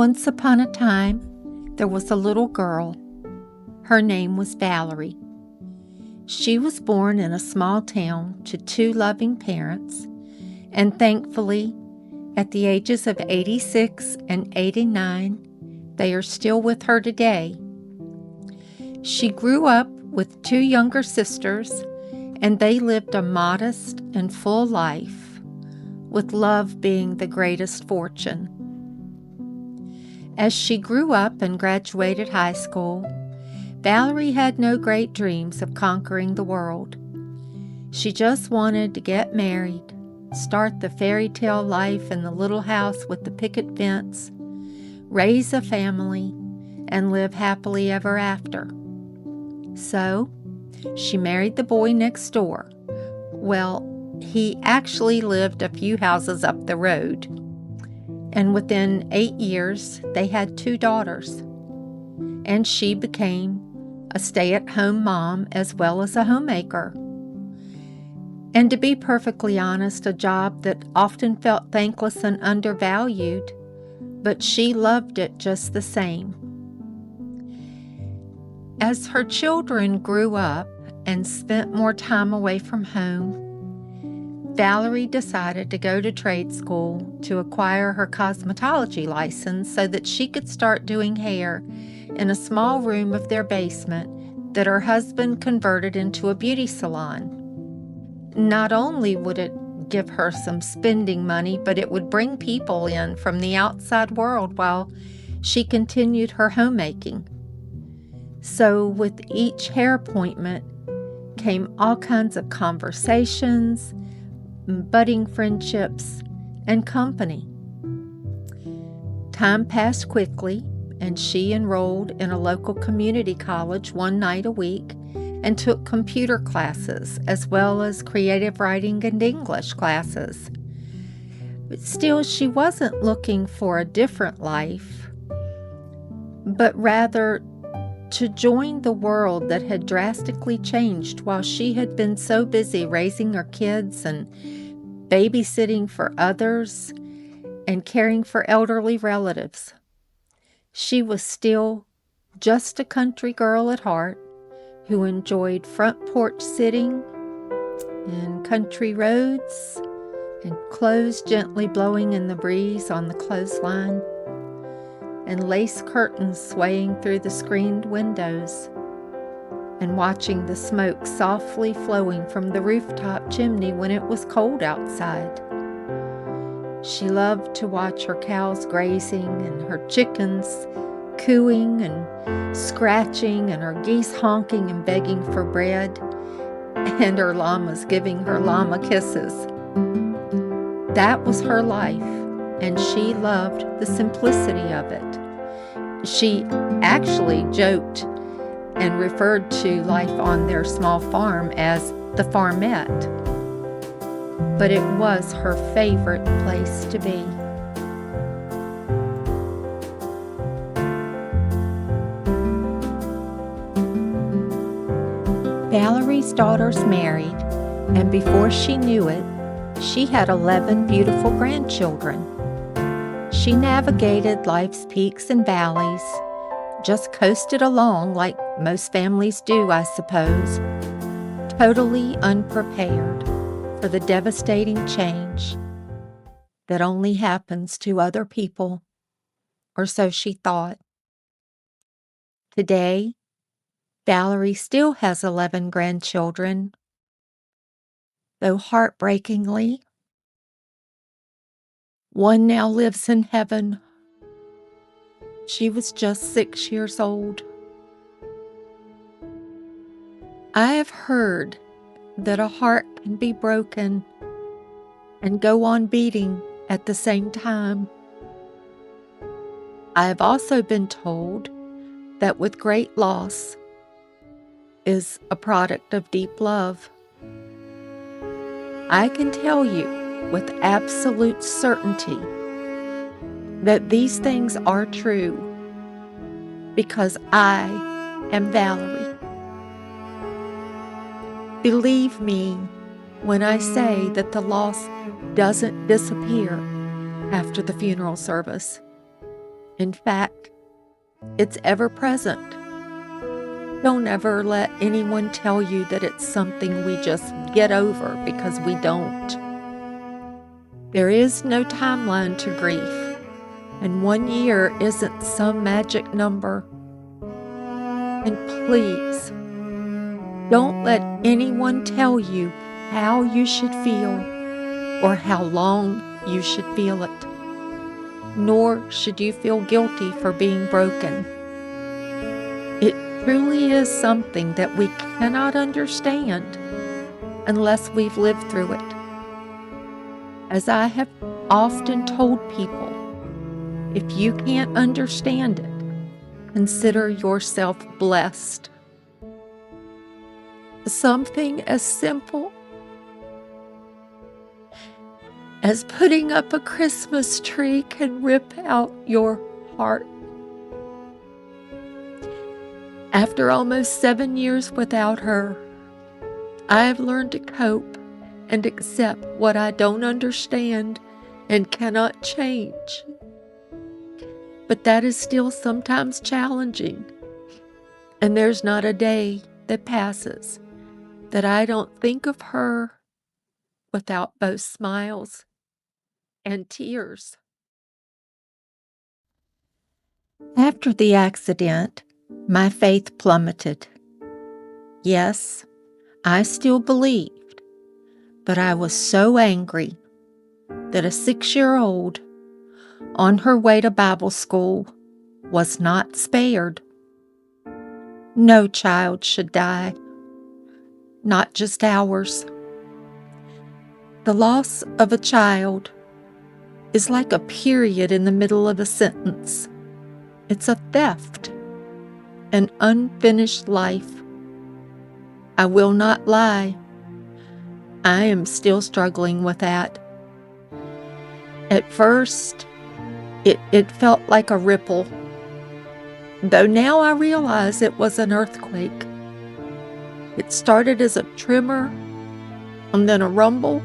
Once upon a time, there was a little girl. Her name was Valerie. She was born in a small town to two loving parents, and thankfully, at the ages of 86 and 89, they are still with her today. She grew up with two younger sisters, and they lived a modest and full life, with love being the greatest fortune. As she grew up and graduated high school, Valerie had no great dreams of conquering the world. She just wanted to get married, start the fairy tale life in the little house with the picket fence, raise a family, and live happily ever after. So, she married the boy next door. Well, he actually lived a few houses up the road. And within 8 years, they had 2 daughters. And she became a stay-at-home mom as well as a homemaker. And to be perfectly honest, a job that often felt thankless and undervalued, but she loved it just the same. As her children grew up and spent more time away from home, Valerie decided to go to trade school to acquire her cosmetology license so that she could start doing hair in a small room of their basement that her husband converted into a beauty salon. Not only would it give her some spending money, but it would bring people in from the outside world while she continued her homemaking. So with each hair appointment came all kinds of conversations, budding friendships, and company. Time passed quickly, and she enrolled in a local community college one night a week and took computer classes as well as creative writing and English classes. But still, she wasn't looking for a different life, but rather to join the world that had drastically changed while she had been so busy raising her kids and babysitting for others and caring for elderly relatives. She was still just a country girl at heart who enjoyed front porch sitting and country roads and clothes gently blowing in the breeze on the clothesline and lace curtains swaying through the screened windows, and watching the smoke softly flowing from the rooftop chimney when it was cold outside. She loved to watch her cows grazing and her chickens cooing and scratching and her geese honking and begging for bread and her llamas giving her llama kisses. That was her life, and she loved the simplicity of it. She actually joked and referred to life on their small farm as the farmette. But it was her favorite place to be. Valerie's daughters married, and before she knew it, she had 11 beautiful grandchildren. She navigated life's peaks and valleys, just coasted along like most families do, I suppose, totally unprepared for the devastating change that only happens to other people, or so she thought. Today, Valerie still has 11 grandchildren, though heartbreakingly, one now lives in heaven. She was just 6 years old. I have heard that a heart can be broken and go on beating at the same time. I have also been told that with great loss is a product of deep love. I can tell you with absolute certainty that these things are true because I am Valerie. Believe me when I say that the loss doesn't disappear after the funeral service. In fact, it's ever present. Don't ever let anyone tell you that it's something we just get over, because we don't. There is no timeline to grief, and 1 year isn't some magic number. And please, don't let anyone tell you how you should feel or how long you should feel it. Nor should you feel guilty for being broken. It truly is something that we cannot understand unless we've lived through it. As I have often told people, if you can't understand it, consider yourself blessed. Something as simple as putting up a Christmas tree can rip out your heart. After almost 7 years without her, I have learned to cope and accept what I don't understand and cannot change. But that is still sometimes challenging, and there's not a day that passes that I don't think of her without both smiles and tears. After the accident, my faith plummeted. Yes, I still believed, but I was so angry that a 6-year-old on her way to Bible school was not spared. No child should die, not just ours. The loss of a child is like a period in the middle of a sentence. It's a theft, an unfinished life. I will not lie. I am still struggling with that. At first, it felt like a ripple, though now I realize it was an earthquake. It started as a tremor, and then a rumble,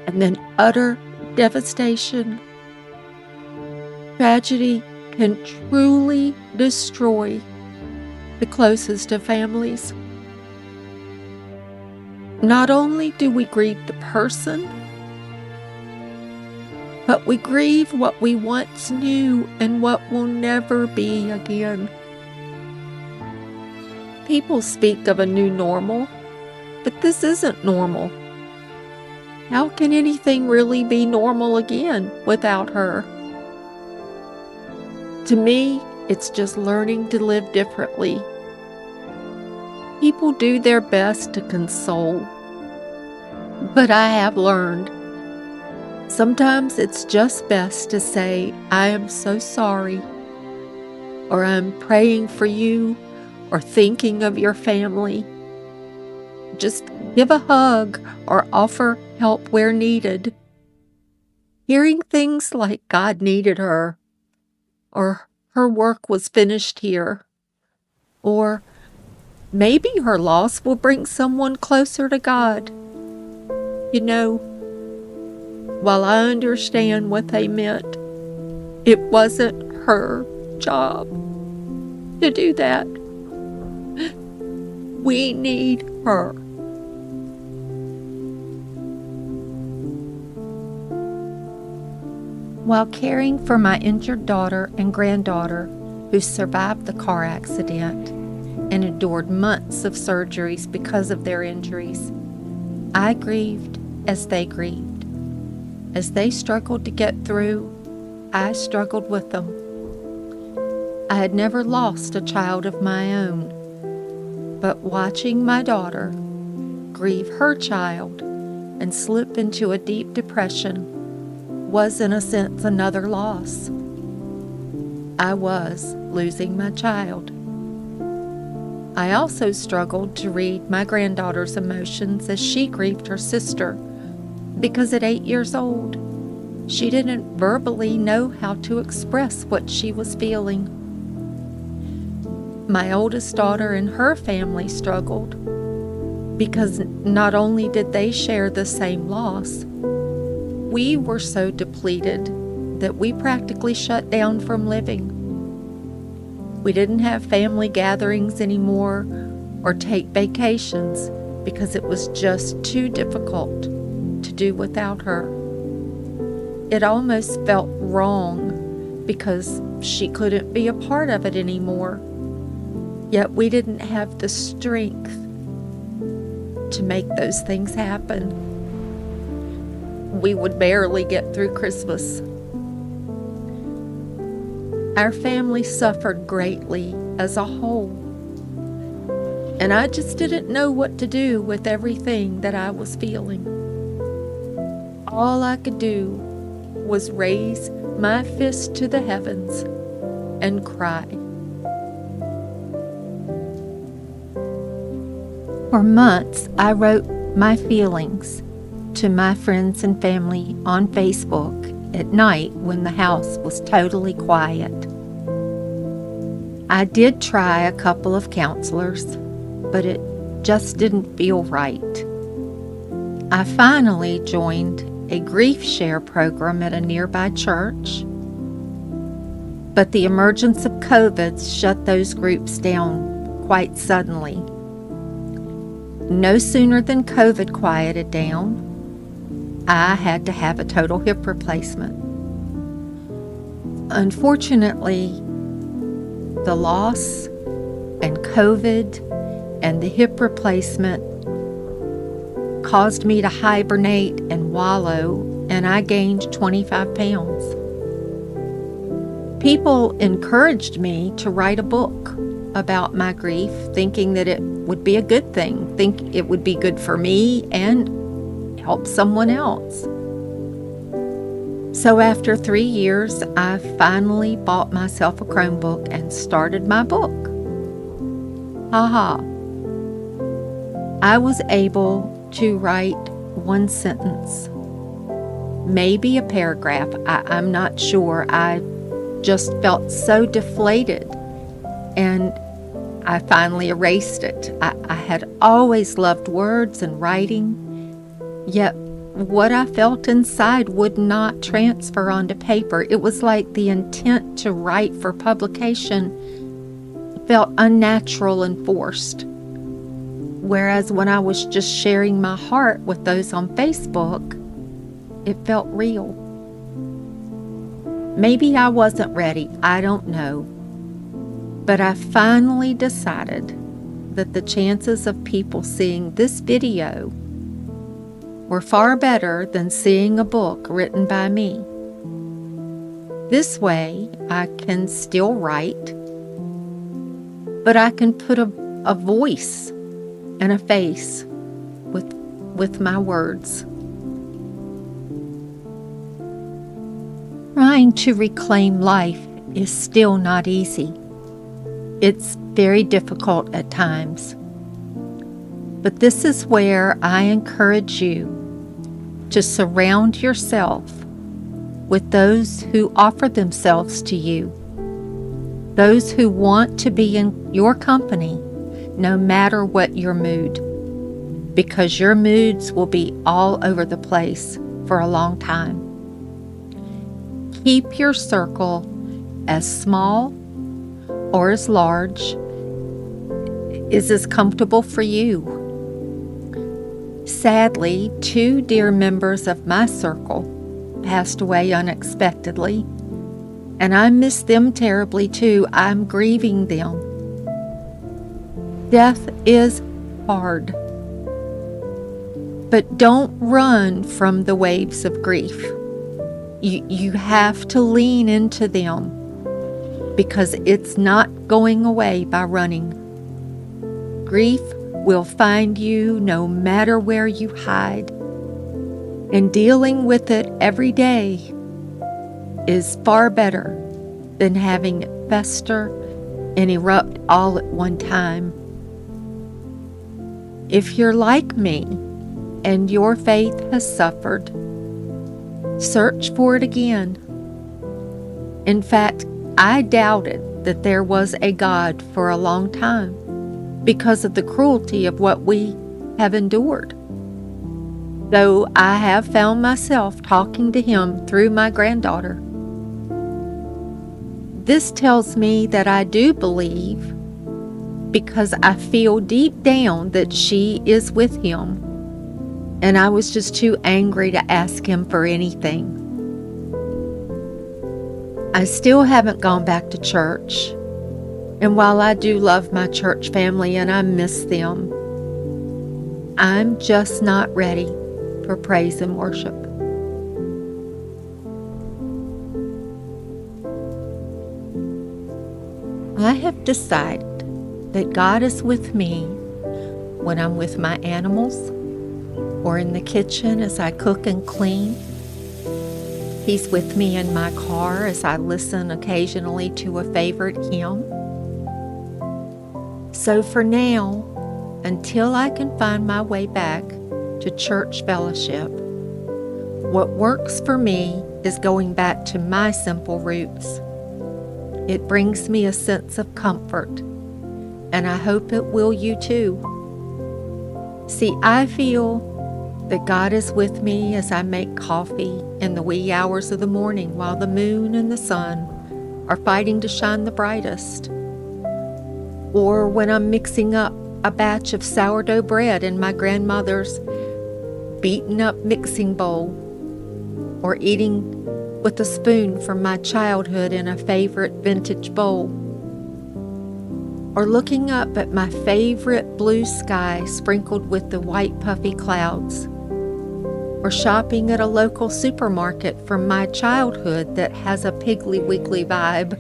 and then utter devastation. Tragedy can truly destroy the closest of families. Not only do we grieve the person, but we grieve what we once knew and what will never be again. People speak of a new normal, but this isn't normal. How can anything really be normal again without her? To me, it's just learning to live differently. People do their best to console, but I have learned sometimes it's just best to say, I am so sorry, or I'm praying for you, or thinking of your family. Just give a hug or offer help where needed. Hearing things like God needed her, or her work was finished here, or maybe her loss will bring someone closer to God. You know, while I understand what they meant, it wasn't her job to do that. We need her. While caring for my injured daughter and granddaughter who survived the car accident and endured months of surgeries because of their injuries, I grieved as they grieved. As they struggled to get through, I struggled with them. I had never lost a child of my own, but watching my daughter grieve her child and slip into a deep depression was, in a sense, another loss. I was losing my child. I also struggled to read my granddaughter's emotions as she grieved her sister, because at 8 years old, she didn't verbally know how to express what she was feeling. My oldest daughter and her family struggled because not only did they share the same loss, we were so depleted that we practically shut down from living. We didn't have family gatherings anymore or take vacations because it was just too difficult to do without her. It almost felt wrong because she couldn't be a part of it anymore. Yet we didn't have the strength to make those things happen. We would barely get through Christmas. Our family suffered greatly as a whole, and I just didn't know what to do with everything that I was feeling. All I could do was raise my fist to the heavens and cry. For months, I wrote my feelings to my friends and family on Facebook at night when the house was totally quiet. I did try a couple of counselors, but it just didn't feel right. I finally joined a grief share program at a nearby church, but the emergence of COVID shut those groups down quite suddenly. No sooner than COVID quieted down, I had to have a total hip replacement. Unfortunately, the loss and COVID and the hip replacement caused me to hibernate and wallow, and I gained 25 pounds. People encouraged me to write a book about my grief, thinking that it would be a good thing, think it would be good for me and help someone else. So after 3 years, I finally bought myself a Chromebook and started my book. I was able to write one sentence, maybe a paragraph. I'm not sure. I just felt so deflated, and I finally erased it. I had always loved words and writing, yet what I felt inside would not transfer onto paper. It was like the intent to write for publication felt unnatural and forced. Whereas when I was just sharing my heart with those on Facebook, it felt real. Maybe I wasn't ready, I don't know. But I finally decided that the chances of people seeing this video were far better than seeing a book written by me. This way, I can still write, but I can put a voice and a face with my words. Trying to reclaim life is still not easy. It's very difficult at times. But this is where I encourage you to surround yourself with those who offer themselves to you, those who want to be in your company no matter what your mood, because your moods will be all over the place for a long time. Keep your circle as small or as large as comfortable for you. Sadly, 2 dear members of my circle passed away unexpectedly, and I miss them terribly too. I'm grieving them. Death is hard, but don't run from the waves of grief. You have to lean into them, because it's not going away by running. Grief will find you no matter where you hide, and dealing with it every day is far better than having it fester and erupt all at one time. If you're like me and your faith has suffered, search for it again. In fact, I doubted that there was a God for a long time because of the cruelty of what we have endured. Though I have found myself talking to Him through my granddaughter, This tells me that I do believe, because I feel deep down that she is with him, and I was just too angry to ask him for anything. I still haven't gone back to church, and while I do love my church family and I miss them, I'm just not ready for praise and worship. I have decided that God is with me when I'm with my animals or in the kitchen as I cook and clean. He's with me in my car as I listen occasionally to a favorite hymn. So for now, until I can find my way back to church fellowship, what works for me is going back to my simple roots. It brings me a sense of comfort, and I hope it will you too. See, I feel that God is with me as I make coffee in the wee hours of the morning while the moon and the sun are fighting to shine the brightest, or when I'm mixing up a batch of sourdough bread in my grandmother's beaten up mixing bowl, or eating with a spoon from my childhood in a favorite vintage bowl, or looking up at my favorite blue sky sprinkled with the white puffy clouds, or shopping at a local supermarket from my childhood that has a Piggly Wiggly vibe.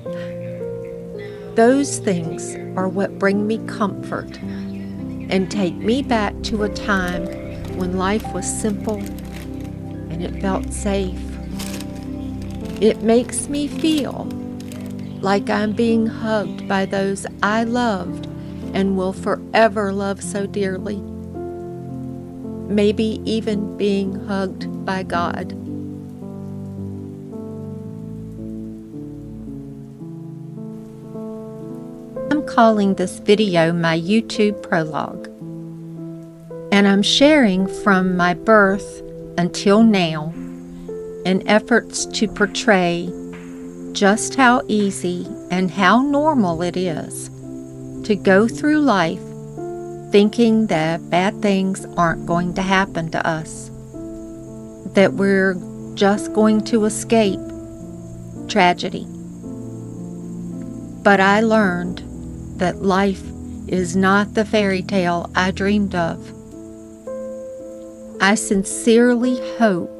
Those things are what bring me comfort and take me back to a time when life was simple and it felt safe. It makes me feel like I'm being hugged by those I loved and will forever love so dearly. Maybe even being hugged by God. I'm calling this video my YouTube prologue, and I'm sharing from my birth until now in efforts to portray just how easy and how normal it is to go through life thinking that bad things aren't going to happen to us, that we're just going to escape tragedy. But I learned that life is not the fairy tale I dreamed of. I sincerely hope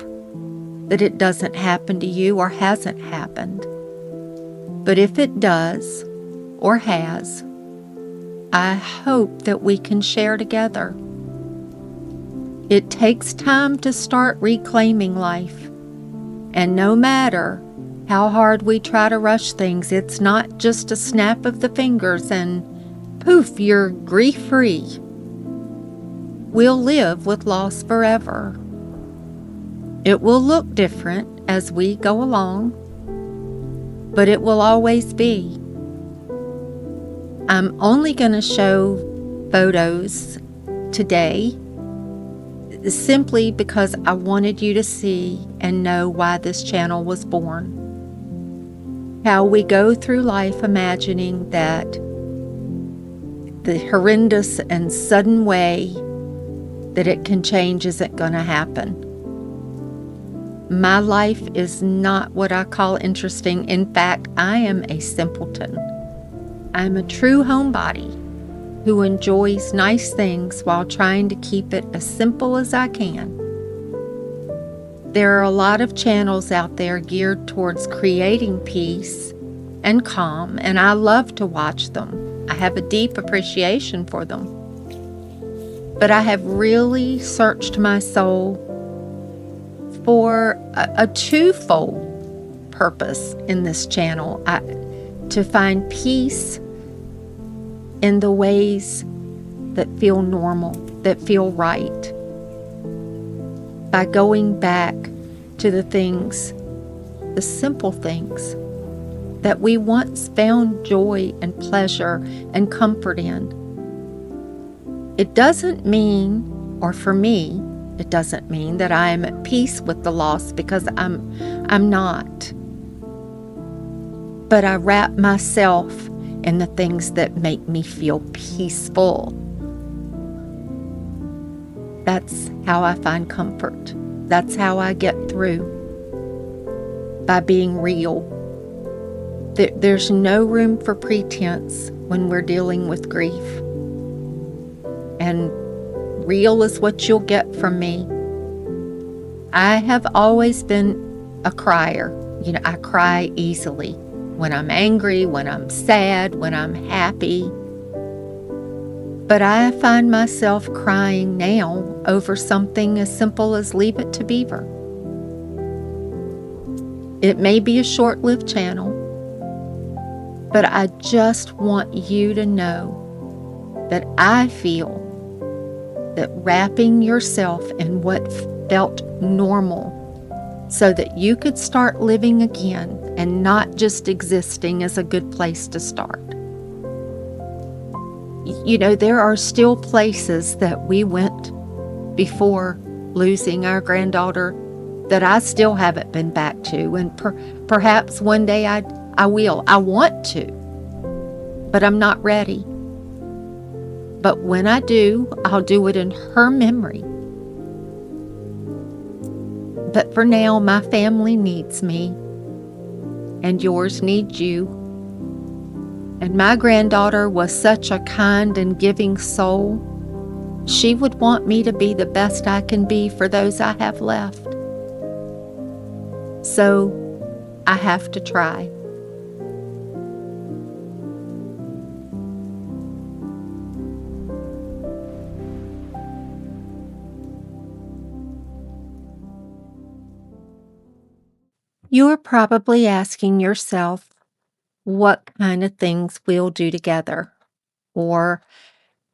that it doesn't happen to you or hasn't happened. But if it does or has, I hope that we can share together. It takes time to start reclaiming life, and no matter how hard we try to rush things, it's not just a snap of the fingers and poof, you're grief-free. We'll live with loss forever. It will look different as we go along, but it will always be. I'm only going to show photos today simply because I wanted you to see and know why this channel was born. How we go through life imagining that the horrendous and sudden way that it can change isn't going to happen. My life is not what I call interesting. In fact, I am a simpleton. I'm a true homebody who enjoys nice things while trying to keep it as simple as I can. There are a lot of channels out there geared towards creating peace and calm, and I love to watch them. I have a deep appreciation for them. But I have really searched my soul for a twofold purpose in this channel. To find peace in the ways that feel normal, that feel right. By going back to the things, the simple things that we once found joy and pleasure and comfort in. It doesn't mean, or for me, it doesn't mean that I am at peace with the loss, because I'm not. but I wrap myself in the things that make me feel peaceful. That's how I find comfort. That's how I get through, by being real. There's no room for pretense when we're dealing with grief. And real is what you'll get from me. I have always been a crier. I cry easily. When I'm angry, when I'm sad, when I'm happy. But I find myself crying now over something as simple as Leave It to Beaver. It may be a short-lived channel, but I just want you to know that I feel that wrapping yourself in what felt normal so that you could start living again and not just existing is a good place to start. There are still places that we went before losing our granddaughter that I still haven't been back to, and perhaps one day I will. I want to, but I'm not ready. But when I do, I'll do it in her memory. But for now, my family needs me, and yours needs you. And my granddaughter was such a kind and giving soul. She would want me to be the best I can be for those I have left. So I have to try. You're probably asking yourself what kind of things we'll do together, or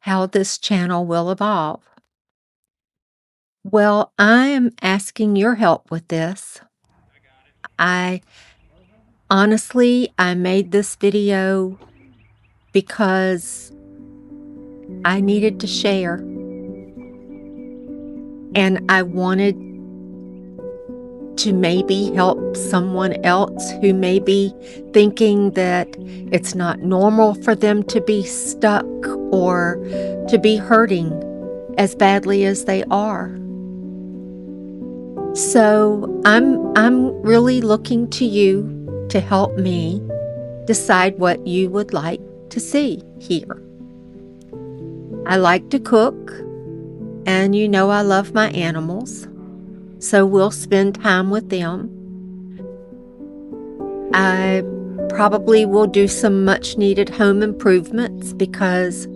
how this channel will evolve. Well, I am asking your help with this. I made this video because I needed to share, and I wanted to maybe help someone else who may be thinking that it's not normal for them to be stuck or to be hurting as badly as they are. So I'm really looking to you to help me decide what you would like to see here. I like to cook, and I love my animals. So we'll spend time with them. I probably will do some much needed home improvements because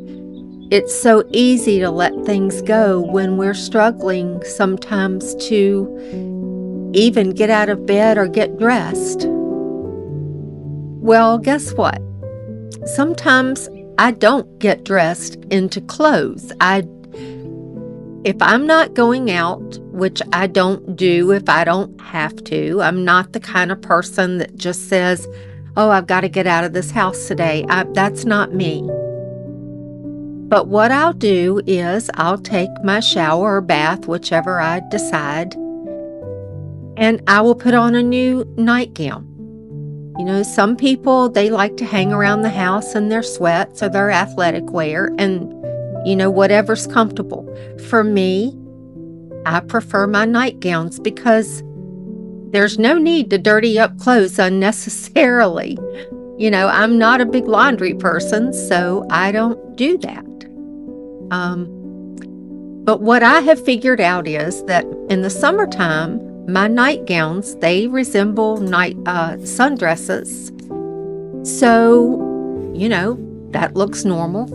it's so easy to let things go when we're struggling sometimes to even get out of bed or get dressed. Well, guess what? Sometimes I don't get dressed into clothes. If I'm not going out, which I don't do if I don't have to, I'm not the kind of person that just says, oh, I've got to get out of this house today. That's not me. But what I'll do is I'll take my shower or bath, whichever I decide, and I will put on a new nightgown. Some people, they like to hang around the house in their sweats or their athletic wear and whatever's comfortable. For me, I prefer my nightgowns because there's no need to dirty up clothes unnecessarily. I'm not a big laundry person, so I don't do that. But what I have figured out is that in the summertime, my nightgowns, they resemble sundresses. So, that looks normal.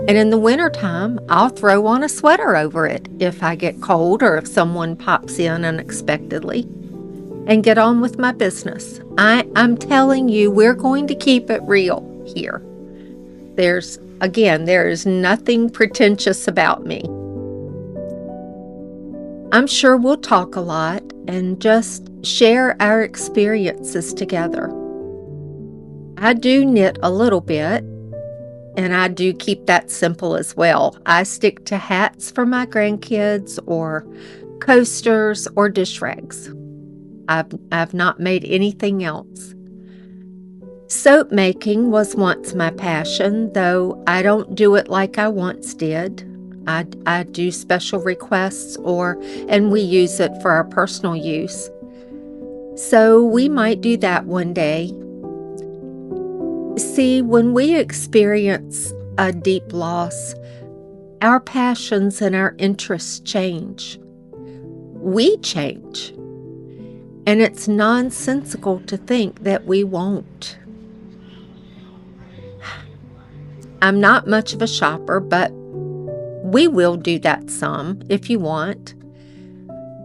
And in the wintertime, I'll throw on a sweater over it if I get cold or if someone pops in unexpectedly, and get on with my business. I'm telling you, we're going to keep it real here. There is nothing pretentious about me. I'm sure we'll talk a lot and just share our experiences together. I do knit a little bit, and I do keep that simple as well. I stick to hats for my grandkids or coasters or dish rags. I've not made anything else. Soap making was once my passion, though I don't do it like I once did. I do special requests and we use it for our personal use. So we might do that one day. See, when we experience a deep loss, our passions and our interests change. We change. And it's nonsensical to think that we won't. I'm not much of a shopper, but we will do that some if you want.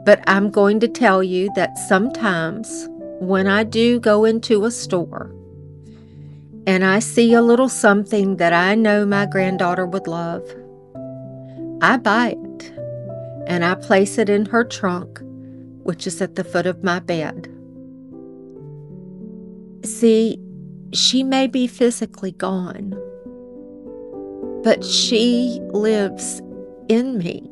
But I'm going to tell you that sometimes when I do go into a store and I see a little something that I know my granddaughter would love, I buy it and I place it in her trunk, which is at the foot of my bed. See, she may be physically gone, but she lives in me.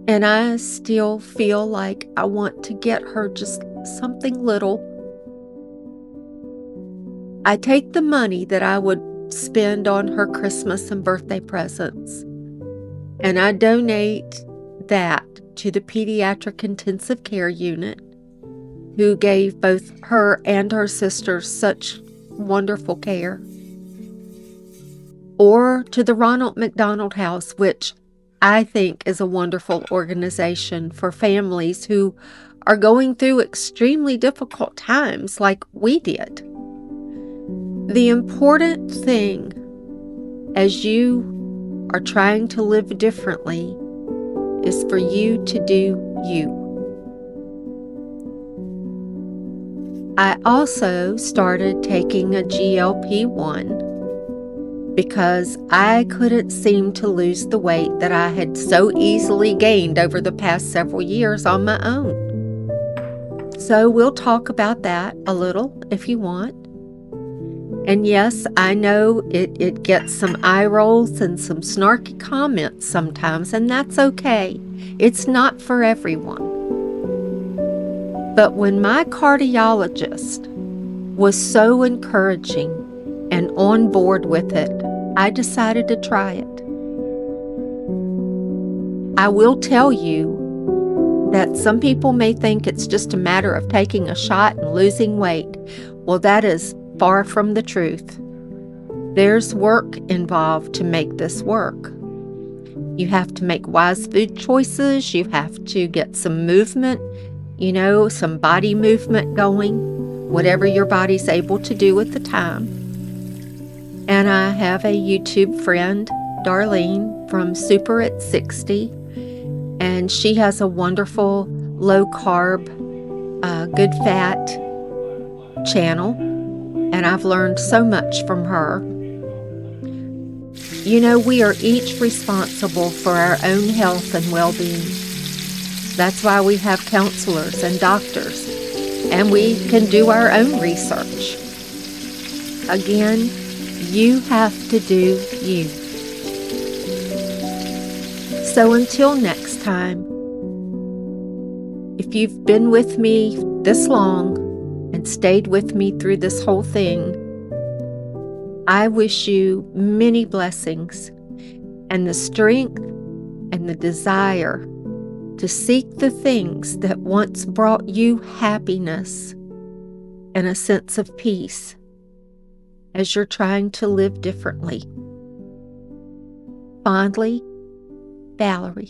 And I still feel like I want to get her just something little. I take the money that I would spend on her Christmas and birthday presents, and I donate that to the pediatric intensive care unit, who gave both her and her sisters such wonderful care, or to the Ronald McDonald House, which I think is a wonderful organization for families who are going through extremely difficult times like we did. The important thing as you are trying to live differently is for you to do you. I also started taking a GLP-1 because I couldn't seem to lose the weight that I had so easily gained over the past several years on my own. So we'll talk about that a little if you want. And yes, I know it gets some eye rolls and some snarky comments sometimes, and that's okay. It's not for everyone. But when my cardiologist was so encouraging and on board with it, I decided to try it. I will tell you that some people may think it's just a matter of taking a shot and losing weight. Well, that is far from the truth. There's work involved to make this work. You have to make wise food choices. You have to get some movement, some body movement going, whatever your body's able to do at the time. And I have a YouTube friend, Darlene, from Super at 60, and she has a wonderful low-carb, good fat channel, and I've learned so much from her. We are each responsible for our own health and well-being. That's why we have counselors and doctors, and we can do our own research. Again, you have to do you. So until next time, if you've been with me this long and stayed with me through this whole thing, I wish you many blessings and the strength and the desire to seek the things that once brought you happiness and a sense of peace as you're trying to live differently. Fondly, Valerie.